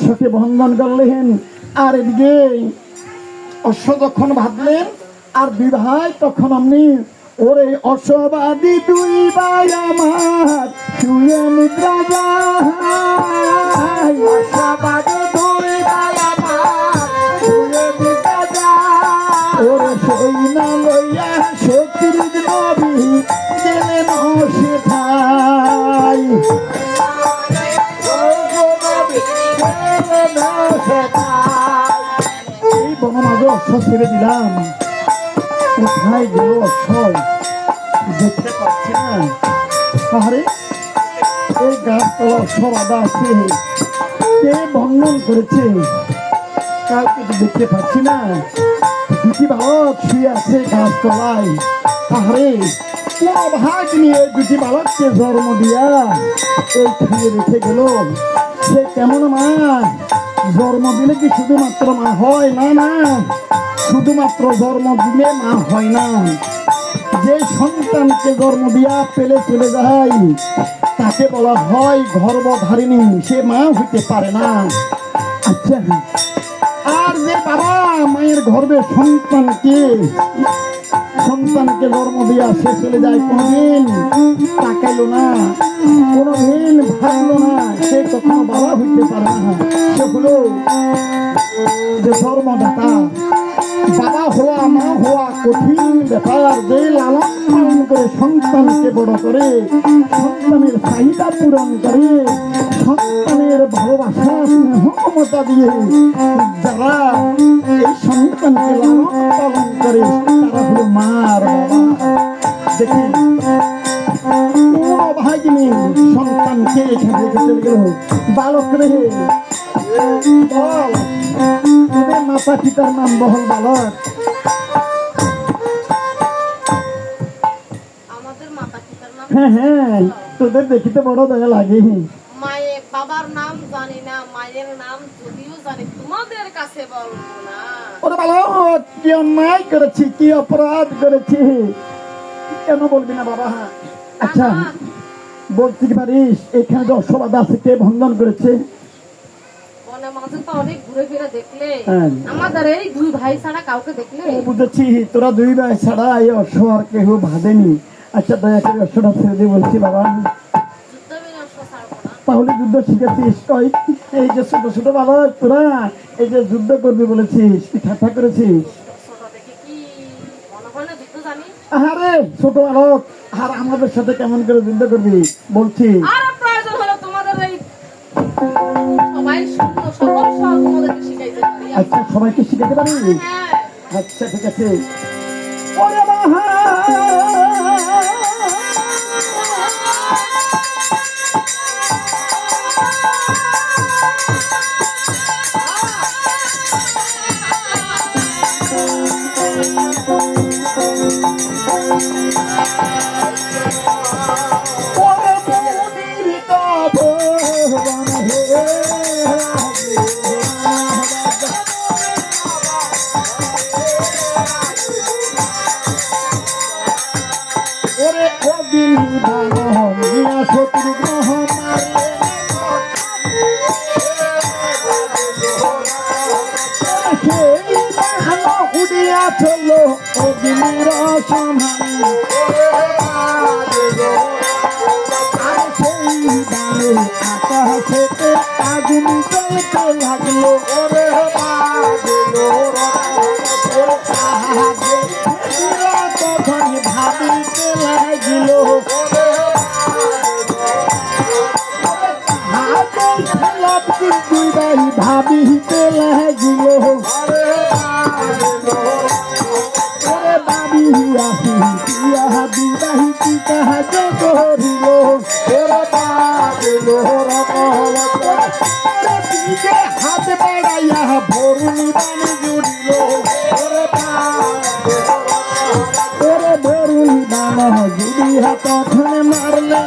অশ্বকে বন্ধন করলেন, আর এদিকে অশ্ব যখন ভাবলেন আর দুই ভাই তখন অমনি, ওরে অশ্ববাদী দুই ভাই আমার শুয়ে নিদ্রা যায়, অশ্ববাদী দুই ভাই আমার শুয়ে নিদ্রা যায়, ওরে সই না লইয়া শক্তির নবী গেলেন সেথায়, এই বনমাঝে অশ্ব ছেড়ে দিলাম, কোথায় গেল অশ্ব দেখতে পাচ্ছি না। আরে এই গাছতলা অশ্ব বাঁধা আছে, কে বন্ধন করেছে কাউকে তো দেখতে পাচ্ছি না। দুটি বালক শুয়ে আছে গাছতলায়। আরে কোন ভাগ নিয়ে দুটি বালককে জন্ম দিয়া এইখানে রেখে গেল, সে কেমন মা? জন্ম দিলে কি শুধুমাত্র মা হয়? না না, শুধুমাত্র জন্ম দিলে মা হয় না, যে সন্তানকে জন্ম দিয়া পেলে চলে যায় তাকে বলা হয় গর্ভধারিণী, সে মা হইতে পারে না। আচ্ছা, আর যে বাবা মায়ের গর্ভে সন্তানকে জন্ম দিয়া সে চলে যায়, কোনদিন তাকাইলো না, কোনদিন ভাবলো না, সে কখনো বাবা হইতে পারে না। সে হলো যে জন্মদাতা। বাবা হওয়া মা হওয়া কঠিন ব্যাপার, যে লালন পালন করে সন্তানকে বড় করে, সন্তানের চাহিদা পূরণ করে, সন্তানের ভালোবাসা মমতা দিয়ে যারা এই সন্তানকে লালন পালন করে তারা হলো মার বাবা। দেখি ভাগিনী সন্তানকে এখানে রেখে চলে গেল, বালক রে বল তোদের মাতা পিতার নাম বহল বালক। হ্যাঁ হ্যাঁ, তোদের দেখিতে বড় দয়া লাগে। মায়ের বাবার নাম জানি না, মায়ের নাম যদিও জানি তোমাদের কাছে বলবো না। ওরে বালক, কি অন্যায় করেছি, কি অপরাধ করেছি, কেন বলবি না বাবা? আচ্ছা বলতে পারিস এখানে যে অশ্ববাদ আছে কে বন্ধন করেছে? মাঝে তো অনেক ঘুরে ফিরে দেখলে, আমাদের এই দুই ভাই ছাড়া কাউকে দেখলে? বুঝেছি, তোরা দুই ভাই ছাড়া এই অশ্ব আর কেউ বাঁধেনি। আচ্ছা দয়া করে অশ্বটা ছেড়ে দিয়ে বলছি বাবা। তাহলে যুদ্ধ শিখেছিস? এই যে ছোট ছোট বালক তোরা এই যে যুদ্ধ করবি বলেছিস, কি ঠাট্টা করেছিস? আরে ছোট বালক, আর আমাদের সাথে কেমন করে যুদ্ধ করবি বলছি? আচ্ছা সবাইকে শিখাতে পারি? আচ্ছা ঠিক আছে। ওরে বাবা চলো অগ্নির সমান, আর সেই দানে আকাশেতে আগুন জ্বলতে লাগলো। ওরে তখন ভাবিতে লাগিল, দুই ভাই ভাবিতে লাগিল, হাতে বাড়াইয়া ভরুন বাণী জুড়িল, ওরে ভরুন বান জুড়িয়া তখন মারলে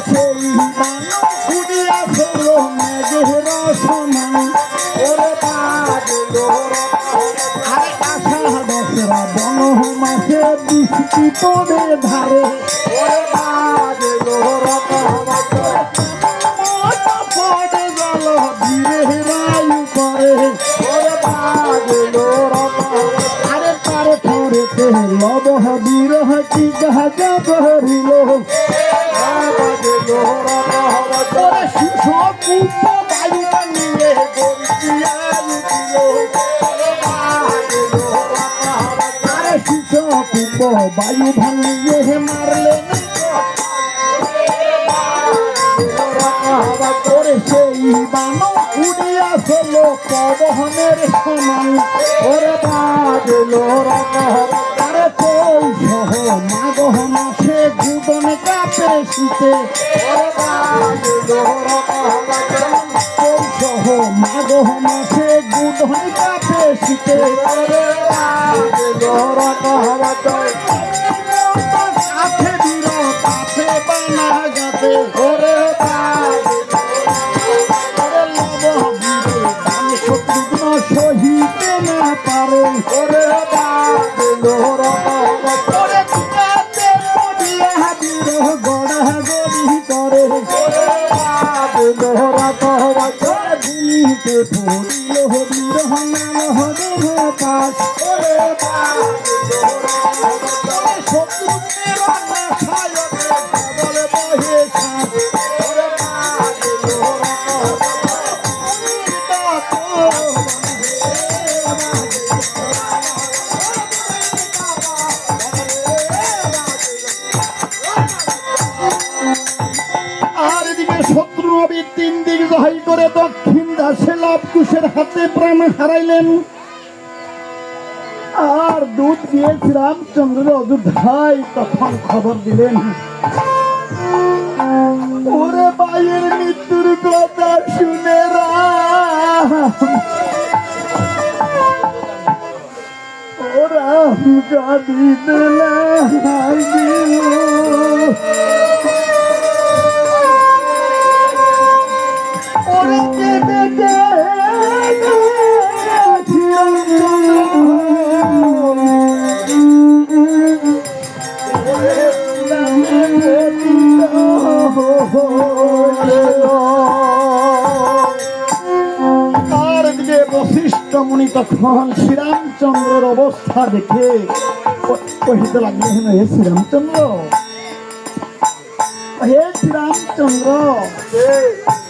সেই বান উড়িয়া ফেল মেঘের সমান। ওরে আরে আশা দশরা বন মাসে বৃষ্টি পড়ে ধারে, ওরে বাজলো রকম বায়ু বানিয়ে গন্তিয়া দিল আরে শিশ কুম্ভ বায়ু ভাঙিয়ে মারলেন করে সেই বানো উড়িয়া চল পবনের সমান ওরে বাজল আরে পৌষ মাঘ মাসে গুদন কাপে শীতে ওরে বাজল পৌষ মাঘ মাসে গুদন কাপে শীতে ওরে বাজল কাছে দিল কাছে বানা গাতে ওরে সহিতে না পারে ওরে গড়া গড়ি করে ভূমিতে পড়িল হরির হরে পাশ ওরে শত্রুদের বলে বহে সাপ ওরে আর এদিকে শত্রু নবী 3 দিক জয় করে দক্ষিণ দাসে লবকুশের হাতে প্রাণ হারাইলেন আর দুধ দিয়ে শ্রীরামচন্দ্র অযোধ্যায় তখন খবর দিলেন ওরে ভাইয়ের মৃত্যুর কথা শুনে ওরা কাঁদিতে লাগিল ওরে কেঁদে আর এদিকে বশিষ্ঠ মুনি তখন শ্রীরামচন্দ্রের অবস্থা দেখে কহিতে লাগলেন হে শ্রীরামচন্দ্র হে শ্রীরামচন্দ্র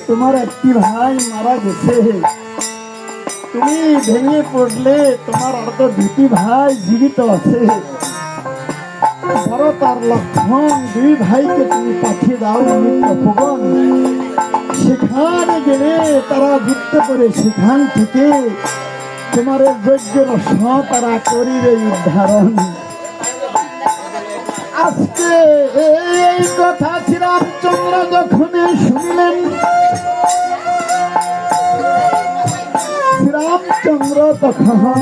তোমার একটি ভাই মারা গেছে তুমি ভেঙে পড়লে তোমার আর তো 2টি ভাই জীবিত আছে ভরত আর লক্ষ্মণ 2 ভাইকে তুমি পাঠিয়ে দাও তপোবন সেখানে গেলে তারা যুদ্ধ করে সেখান থেকে তোমার যজ্ঞের তারা করিবে উদ্ধারণ আজকে এই কথা শ্রীরামচন্দ্র যখন শুনলেন শ্রীরামচন্দ্র তখন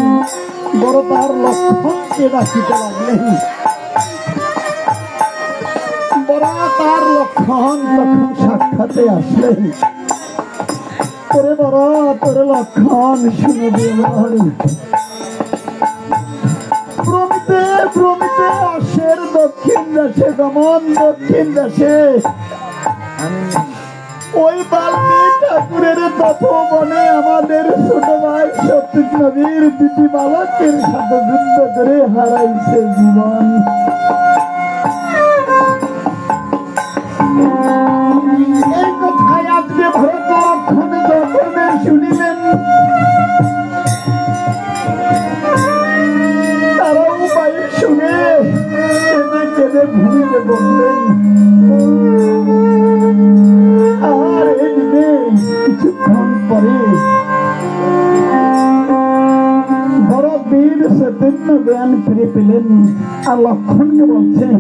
বড় তার লক্ষ্মণকে ডাকিতে লাগলেন বড় তার লক্ষ্মণ তখন সাক্ষাতে আসলেন তোরে বড় তোরে লক্ষ্মণ শুনবে প্রমিতে প্রমিতে অশের দক্ষিণ দেশে গমন দক্ষিণ দেশে ওই বাল্মীকি ঠাকুরের তপোবনে আমাদের ছোট ভাই সত্যজিৎ নদীর 2টি বালকের সাথে যুদ্ধ করে হারাইছে জীবন এই কথায় আজকে ভরত লক্ষ্মণ যখন শুনিলেন তারাও বাইর শুনে কেঁদে কেঁদে ভূমিতে বললেন আর এদিকে কিছুক্ষণ পরে বড়বীর চৈতন্য জ্ঞান ফিরে পেলেন আর লক্ষণকে বলছেন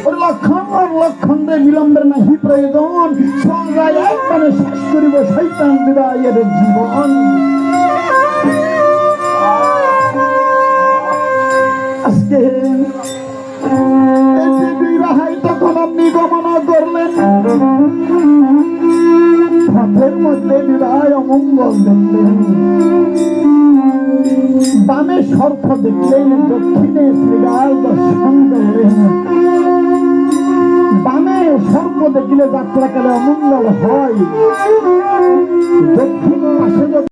ওর লক্ষণ রে বিলম্বের নাহি প্রয়োজন সঙ্গায় এক মানে শেষ করিব শৈতান বিদায়ের জীবন আজকে বিবাহাই তখন আপনি গমন করলেন পথের মধ্যে বিবাহ অমঙ্গল দেখলেন বামে সর্প দেখলেন দক্ষিণে শ্রীগাল দর্শন করলেন বামে সর্প দেখিলে যাত্রাকালে অমঙ্গল হয় দক্ষিণ পাশে